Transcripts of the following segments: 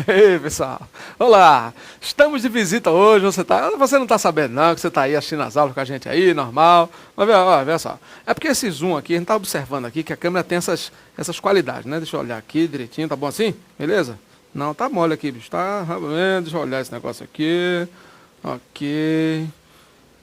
Ei, pessoal. Olá. Estamos de visita hoje. Você não está sabendo não que você está aí assistindo as aulas com a gente aí, normal. Mas vê só. É porque esse zoom aqui, a gente está observando aqui que a câmera tem essas qualidades, né? Deixa eu olhar aqui direitinho, tá bom assim? Beleza? Não, tá mole aqui, bicho. Tá, deixa eu olhar esse negócio aqui. Ok.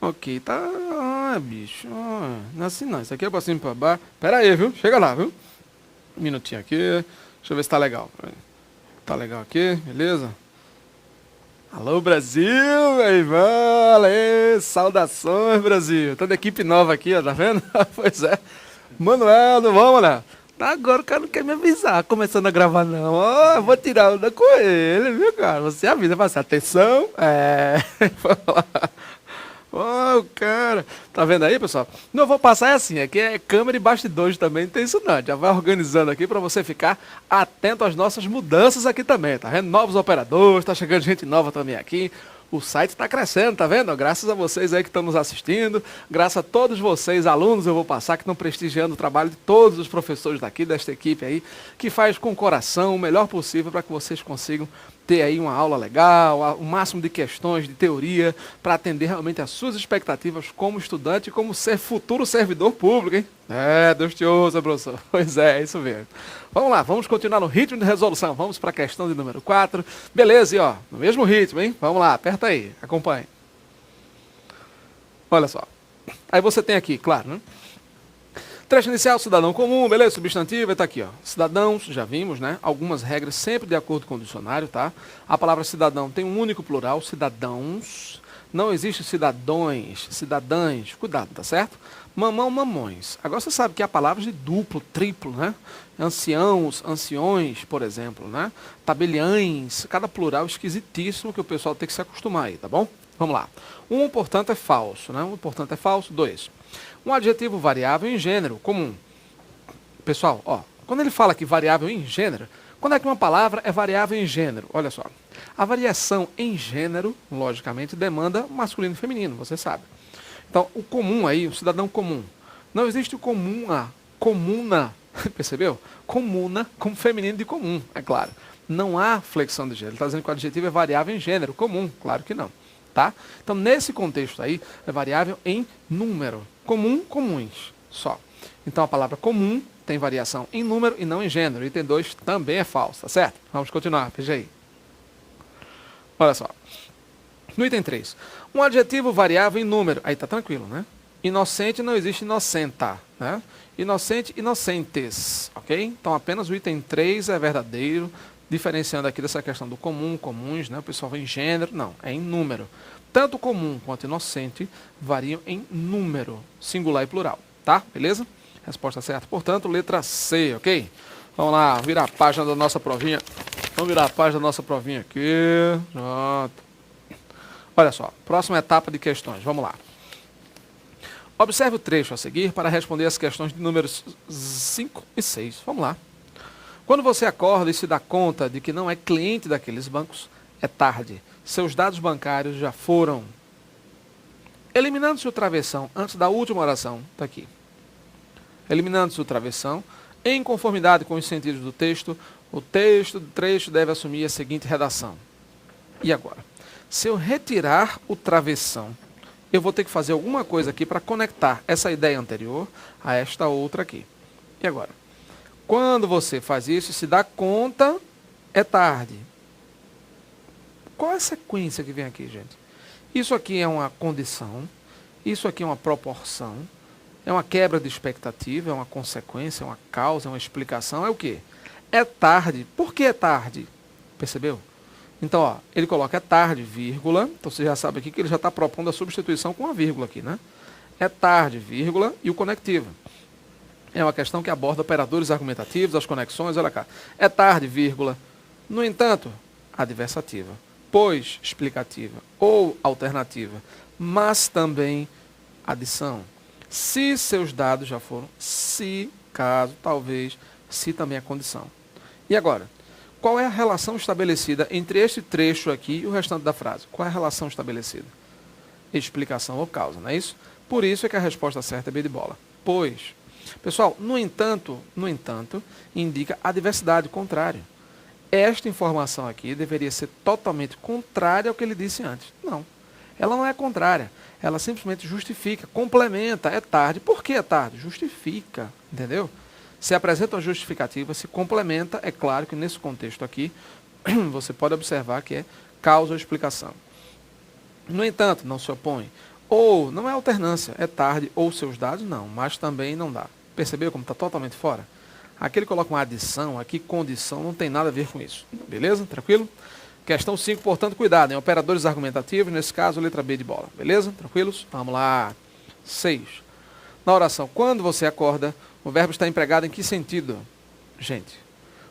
Ok, tá. Ah, bicho. Não é assim não. Isso aqui é pra cima e pra baixo. Pera aí, viu? Chega lá, viu? Um minutinho aqui. Deixa eu ver se tá legal. Tá legal aqui, beleza? Alô, Brasil, meu irmão! Aê, saudações, Brasil! Toda equipe nova aqui, ó, tá vendo? Pois é. Manuel, não vamos, né? Agora o cara não quer me avisar, começando a gravar não. Ó, eu vou tirar onda com ele, viu, cara? Você avisa, fala assim, atenção, Ô, cara, tá vendo aí, pessoal? Não vou passar assim, aqui é câmera e bastidores também, não tem isso não. Já vai organizando aqui pra você ficar atento às nossas mudanças aqui também, tá vendo? Novos operadores, tá chegando gente nova também aqui. O site está crescendo, tá vendo? Graças a vocês aí que estão nos assistindo, graças a todos vocês, alunos, eu vou passar, que estão prestigiando o trabalho de todos os professores daqui, desta equipe aí, que faz com o coração o melhor possível para que vocês consigam ter aí uma aula legal, o máximo de questões, de teoria, para atender realmente às suas expectativas como estudante e como ser futuro servidor público, hein? É, Deus te ouça, professor. Pois é isso mesmo. Vamos lá, vamos continuar no ritmo de resolução. Vamos para a questão de número 4. Beleza, e ó, no mesmo ritmo, hein? Vamos lá, aperta aí, acompanhe. Olha só. Aí você tem aqui, claro, né? Trecho inicial, cidadão comum, beleza? Substantivo, está aqui, ó. Cidadãos, já vimos, né? Algumas regras sempre de acordo com o dicionário, tá? A palavra cidadão tem um único plural, cidadãos. Não existe cidadões, cidadãs. Cuidado, tá certo? Mamão, mamões. Agora você sabe que há palavras de duplo, triplo, né? Anciãos, anciões, por exemplo, né? Tabeliães. Cada plural esquisitíssimo que o pessoal tem que se acostumar aí, tá bom? Vamos lá. Um, portanto, é falso, né? Um, portanto, é falso. Dois. Um adjetivo variável em gênero, comum. Pessoal, ó, quando ele fala que variável em gênero, quando é que uma palavra é variável em gênero? Olha só. A variação em gênero, logicamente, demanda masculino e feminino, você sabe. Então, o comum aí, o cidadão comum. Não existe o comuna, comuna, percebeu? Comuna como feminino de comum, é claro. Não há flexão de gênero. Ele está dizendo que o adjetivo é variável em gênero, comum, claro que não. Tá? Então, nesse contexto aí, é variável em número. Comum, comuns, só. Então, a palavra comum tem variação em número e não em gênero. Item 2 também é falso, tá certo? Vamos continuar, veja aí. Olha só. No item 3, um adjetivo variável em número. Aí tá tranquilo, né? Inocente não existe inocenta, né? Inocente, inocentes, ok? Então, apenas o item 3 é verdadeiro, diferenciando aqui dessa questão do comum, comuns, né? O pessoal vai em gênero, não, é em número. Tanto comum quanto inocente variam em número, singular e plural, tá? Beleza? Resposta certa, portanto, letra C, ok? Vamos lá, virar a página da nossa provinha. Vamos virar a página da nossa provinha aqui. Pronto. Olha só, próxima etapa de questões, vamos lá. Observe o trecho a seguir para responder as questões de números 5 e 6. Vamos lá. Quando você acorda e se dá conta de que não é cliente daqueles bancos, é tarde. Seus dados bancários já foram. Eliminando-se o travessão antes da última oração, está aqui. Eliminando-se o travessão, em conformidade com os sentidos do texto, o texto do trecho deve assumir a seguinte redação. E agora? Se eu retirar o travessão, eu vou ter que fazer alguma coisa aqui para conectar essa ideia anterior a esta outra aqui. E agora? Quando você faz isso e se dá conta, é tarde. Qual é a sequência que vem aqui, gente? Isso aqui é uma condição, isso aqui é uma proporção, é uma quebra de expectativa, é uma consequência, é uma causa, é uma explicação, é o quê? É tarde. Por que é tarde? Percebeu? Então, ó, ele coloca é tarde, vírgula, então você já sabe aqui que ele já está propondo a substituição com uma vírgula aqui, né? É tarde, vírgula, e o conectivo. É uma questão que aborda operadores argumentativos, as conexões, olha cá. É tarde, vírgula. No entanto, adversativa. Pois, explicativa. Ou alternativa. Mas também adição. Se seus dados já foram, se, caso, talvez, se também é condição. E agora? Qual é a relação estabelecida entre este trecho aqui e o restante da frase? Qual é a relação estabelecida? Explicação ou causa, não é isso? Por isso é que a resposta certa é B de bola. Pois. Pessoal, no entanto, indica adversidade, contrário. esta informação aqui deveria ser totalmente contrária ao que ele disse antes. Não, ela não é contrária. Ela simplesmente justifica, complementa, é tarde. Por que é tarde? Justifica, entendeu? Se apresenta uma justificativa, se complementa, é claro que nesse contexto aqui, você pode observar que é causa ou explicação. No entanto, não se opõe. Ou não é alternância, é tarde, ou seus dados, não, mas também não dá. Percebeu como está totalmente fora? Aqui ele coloca uma adição, aqui condição, não tem nada a ver com isso. Beleza? Tranquilo? Questão 5, portanto, cuidado, em operadores argumentativos, nesse caso, letra B de bola. Beleza? Tranquilos? Vamos lá. 6. Na oração, quando você acorda, o verbo está empregado em que sentido? Gente,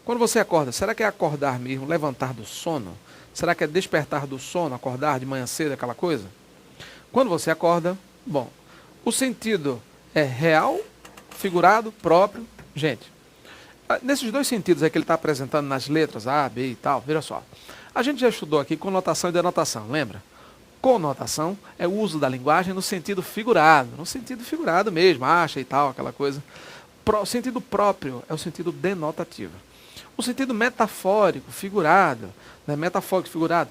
quando você acorda, será que é acordar mesmo, levantar do sono? Será que é despertar do sono, acordar de manhã cedo, aquela coisa? Quando você acorda, bom, o sentido é real, figurado, próprio. Gente, nesses dois sentidos é que ele está apresentando nas letras A, B e tal, veja só. A gente já estudou aqui conotação e denotação, lembra? Conotação é o uso da linguagem no sentido figurado mesmo, acha e tal, aquela coisa. O sentido próprio é o sentido denotativo. O sentido metafórico, figurado, né? Metafórico, figurado,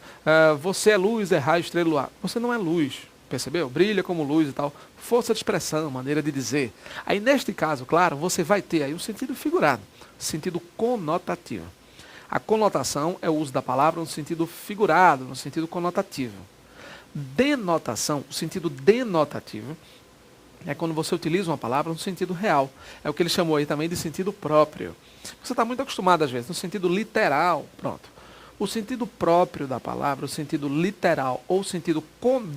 você é luz, é raio, estrela, luar. Você não é luz, percebeu? Brilha como luz e tal. Força de expressão, maneira de dizer. Aí, neste caso, claro, você vai ter aí o sentido figurado, sentido conotativo. A conotação é o uso da palavra no sentido figurado, no sentido conotativo. Denotação, o sentido denotativo, é quando você utiliza uma palavra no sentido real. É o que ele chamou aí também de sentido próprio. Você está muito acostumado, às vezes, no sentido literal. Pronto. O sentido próprio da palavra, o sentido literal ou o sentido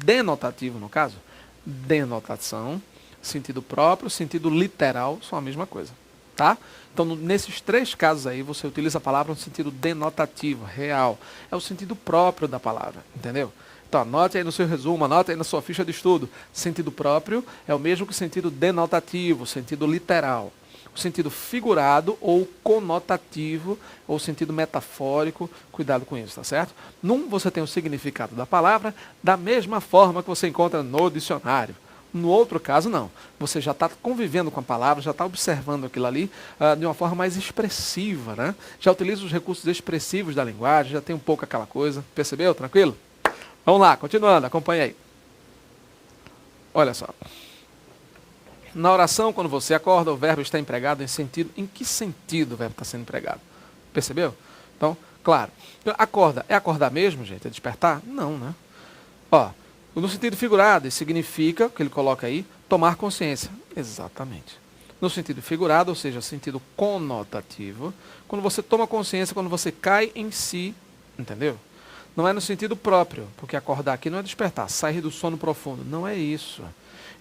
denotativo, no caso, denotação, sentido próprio, sentido literal, são a mesma coisa. Tá? Então, nesses três casos aí, você utiliza a palavra no sentido denotativo, real. É o sentido próprio da palavra, entendeu? Então, anote aí no seu resumo, anote aí na sua ficha de estudo. Sentido próprio é o mesmo que o sentido denotativo, sentido literal. O sentido figurado ou conotativo, ou sentido metafórico, cuidado com isso, tá certo? Num, você tem o significado da palavra da mesma forma que você encontra no dicionário. No outro caso, não. Você já está convivendo com a palavra, já está observando aquilo ali de uma forma mais expressiva, né? Já utiliza os recursos expressivos da linguagem, já tem um pouco aquela coisa. Percebeu? Tranquilo? Vamos lá, continuando, acompanha aí. Olha só. Na oração, quando você acorda, o verbo está empregado em sentido... Em que sentido o verbo está sendo empregado? Percebeu? Então, claro. Acorda, é acordar mesmo, gente? É despertar? Não, né? Ó, no sentido figurado, isso significa, que ele coloca aí, tomar consciência. Exatamente. No sentido figurado, ou seja, sentido conotativo, quando você toma consciência, quando você cai em si, entendeu? Não é no sentido próprio, porque acordar aqui não é despertar, sair do sono profundo. Não é isso.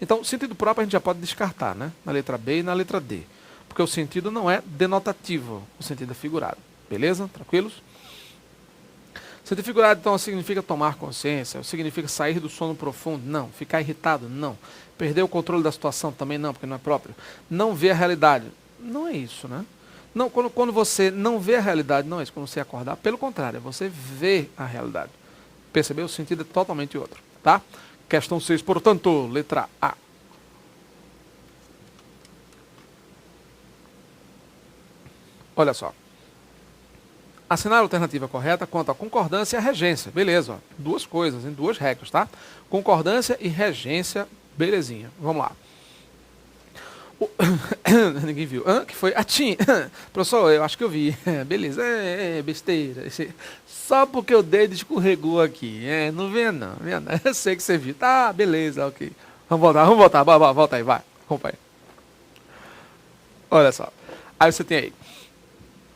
Então, sentido próprio a gente já pode descartar, né? Na letra B e na letra D. Porque o sentido não é denotativo, o sentido é figurado. Beleza? Tranquilos? Sentido figurado, então, significa tomar consciência, significa sair do sono profundo? Não. Ficar irritado? Não. Perder o controle da situação? Também não, porque não é próprio. Não ver a realidade? Não é isso, né? Não, quando você não vê a realidade, não é isso. Quando você acordar, pelo contrário, você vê a realidade. Percebeu? O sentido é totalmente outro, tá? Questão 6, portanto, letra A. Olha só. Assinar a alternativa correta quanto à concordância e à regência. Beleza, ó. Duas coisas, em duas regras, tá? Concordância e regência, belezinha. Vamos lá. Ninguém viu. Que foi? Professor, eu acho que eu vi. Beleza, besteira. Só porque o dedo escorregou aqui. Não vê não. Eu sei que você viu. Tá, beleza, ok. Vamos voltar. Volta aí, vai. Acompanha. Olha só. Aí você tem aí.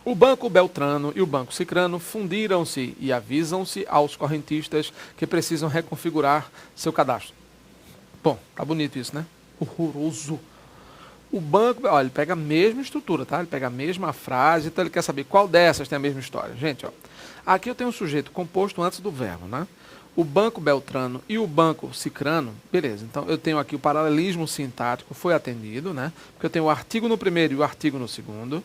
O Banco Beltrano e o Banco Cicrano fundiram-se e avisam-se aos correntistas que precisam reconfigurar seu cadastro. Bom, tá bonito isso, né? Horroroso. O banco, olha, ele pega a mesma estrutura, tá? Ele pega a mesma frase, então ele quer saber qual dessas tem a mesma história. Gente, ó, aqui eu tenho um sujeito composto antes do verbo, né? O Banco Beltrano e o Banco Cicrano, beleza. Então eu tenho aqui o paralelismo sintático, foi atendido, né? Porque eu tenho o artigo no primeiro e o artigo no segundo.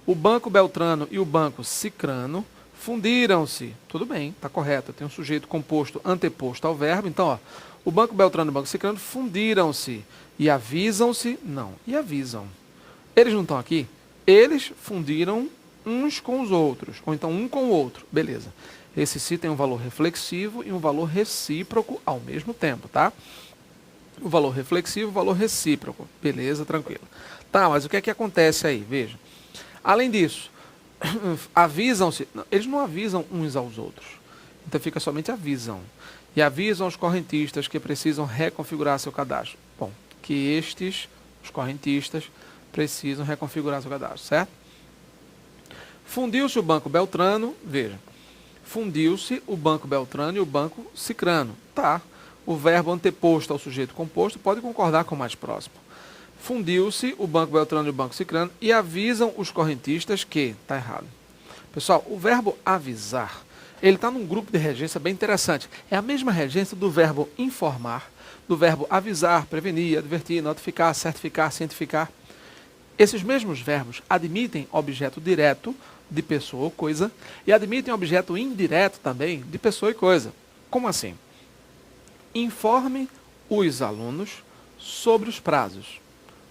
O Banco Beltrano e o Banco Cicrano fundiram-se. Tudo bem, tá correto. Eu tenho um sujeito composto anteposto ao verbo. Então, ó, o Banco Beltrano e o Banco Cicrano fundiram-se. E avisam-se? Não. E avisam. Eles não estão aqui? Eles fundiram uns com os outros, ou então um com o outro, beleza. Esse se tem um valor reflexivo e um valor recíproco ao mesmo tempo, tá? O valor reflexivo e o valor recíproco, beleza, tranquilo. Tá, mas o que é que acontece aí? Veja. Além disso, avisam-se, eles não avisam uns aos outros, então fica somente avisam. E avisam os correntistas que precisam reconfigurar seu cadastro. Bom, que os correntistas, precisam reconfigurar seu cadastro, certo? Fundiu-se o Banco Beltrano, veja, fundiu-se o Banco Beltrano e o Banco Cicrano. Tá, o verbo anteposto ao sujeito composto pode concordar com o mais próximo. Fundiu-se o Banco Beltrano e o Banco Cicrano e avisam os correntistas que... Tá errado. Pessoal, o verbo avisar, ele está num grupo de regência bem interessante. É a mesma regência do verbo informar, do verbo avisar, prevenir, advertir, notificar, certificar, cientificar. Esses mesmos verbos admitem objeto direto de pessoa ou coisa e admitem objeto indireto também de pessoa e coisa. Como assim? Informe os alunos sobre os prazos.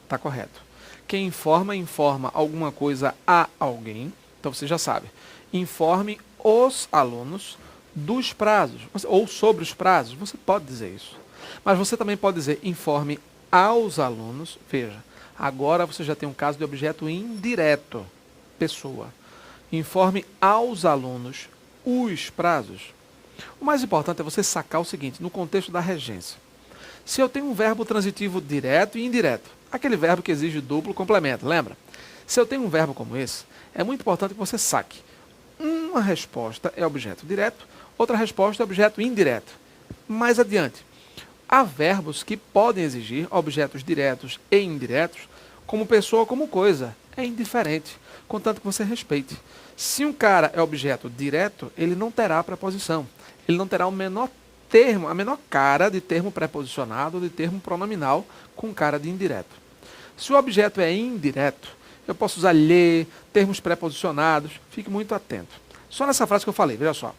Está correto. Quem informa, informa alguma coisa a alguém. Então você já sabe. Informe os alunos dos prazos, ou sobre os prazos. Você pode dizer isso. Mas você também pode dizer informe aos alunos. Veja, agora você já tem um caso de objeto indireto, pessoa. Informe aos alunos os prazos. O mais importante é você sacar o seguinte, no contexto da regência. Se eu tenho um verbo transitivo direto e indireto, aquele verbo que exige duplo complemento, lembra? Se eu tenho um verbo como esse, é muito importante que você saque. Uma resposta é objeto direto, outra resposta é objeto indireto. Mais adiante, há verbos que podem exigir objetos diretos e indiretos, como pessoa ou como coisa. É indiferente, contanto que você respeite. Se um cara é objeto direto, ele não terá preposição. Ele não terá o menor termo, a menor cara de termo preposicionado ou de termo pronominal com cara de indireto. Se o objeto é indireto, eu posso usar lhe, termos preposicionados, fique muito atento. Só nessa frase que eu falei, veja só.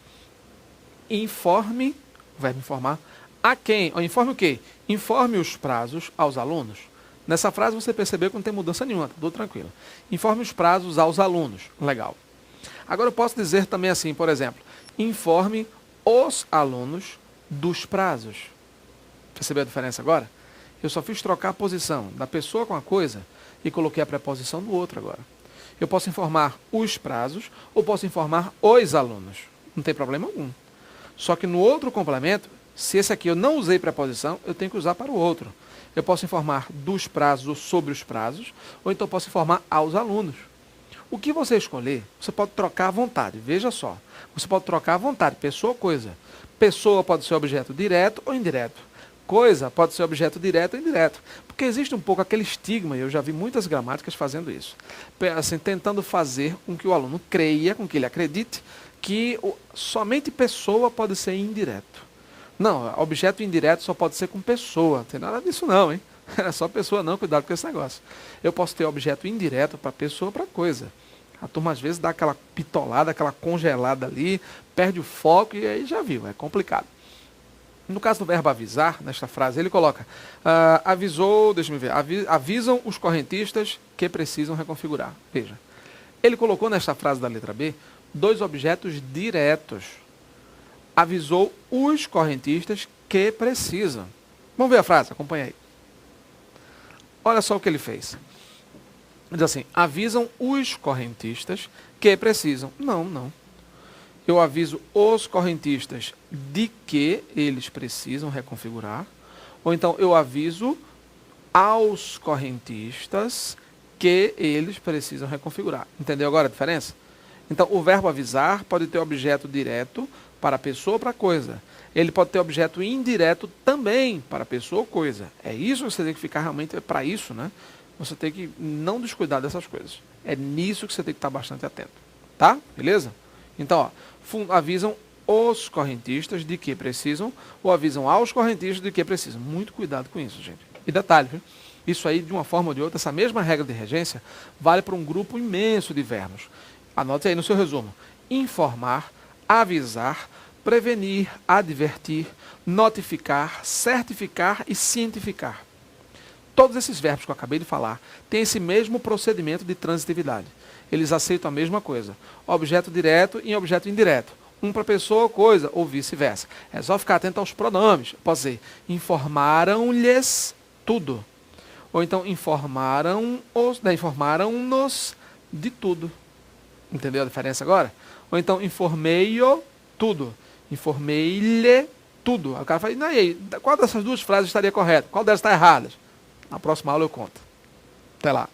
Informe, verbo informar, a quem? Informe o quê? Informe os prazos aos alunos. Nessa frase você percebeu que não tem mudança nenhuma, tudo tranquilo. Informe os prazos aos alunos. Legal. Agora eu posso dizer também assim, por exemplo, informe os alunos dos prazos. Percebeu a diferença agora? Eu só fiz trocar a posição da pessoa com a coisa e coloquei a preposição no outro agora. Eu posso informar os prazos ou posso informar os alunos. Não tem problema algum. Só que no outro complemento, se esse aqui eu não usei preposição, eu tenho que usar para o outro. Eu posso informar dos prazos ou sobre os prazos, ou então posso informar aos alunos. O que você escolher, você pode trocar à vontade. Veja só. Você pode trocar à vontade, pessoa ou coisa. Pessoa pode ser objeto direto ou indireto. Coisa pode ser objeto direto ou indireto. Porque existe um pouco aquele estigma, e eu já vi muitas gramáticas fazendo isso. Assim, tentando fazer com que o aluno creia, com que ele acredite, que somente pessoa pode ser indireto. Não, objeto indireto só pode ser com pessoa. Não tem nada disso não, hein? É só pessoa não, cuidado com esse negócio. Eu posso ter objeto indireto para pessoa ou para coisa. A turma às vezes dá aquela pitolada, aquela congelada ali, perde o foco e aí já viu, é complicado. No caso do verbo avisar, nesta frase, ele coloca, avisou, deixa eu ver, avisam os correntistas que precisam reconfigurar. Veja, ele colocou nesta frase da letra B, dois objetos diretos. Avisou os correntistas que precisam. Vamos ver a frase, acompanha aí. Olha só o que ele fez. Diz assim, avisam os correntistas que precisam. Não. Eu aviso os correntistas de que eles precisam reconfigurar. Ou então eu aviso aos correntistas que eles precisam reconfigurar. Entendeu agora a diferença? Então, o verbo avisar pode ter objeto direto para pessoa ou para coisa. Ele pode ter objeto indireto também para pessoa ou coisa. É isso que você tem que ficar realmente, é para isso, né? Você tem que não descuidar dessas coisas. É nisso que você tem que estar bastante atento. Tá? Beleza? Então, ó, avisam os correntistas de que precisam, ou avisam aos correntistas de que precisam. Muito cuidado com isso, gente. E detalhe, viu? Isso aí, de uma forma ou de outra, essa mesma regra de regência vale para um grupo imenso de verbos. Anote aí no seu resumo. Informar, avisar, prevenir, advertir, notificar, certificar e cientificar. Todos esses verbos que eu acabei de falar têm esse mesmo procedimento de transitividade. Eles aceitam a mesma coisa. Objeto direto e objeto indireto. Um para pessoa ou coisa, ou vice-versa. É só ficar atento aos pronomes. Posso dizer, informaram-lhes tudo. Ou então, informaram-nos de tudo. Entendeu a diferença agora? Ou então, informei-o tudo. Informei-lhe tudo. Aí o cara fala, e aí, qual dessas duas frases estaria correta? Qual delas está errada? Na próxima aula eu conto. Até lá.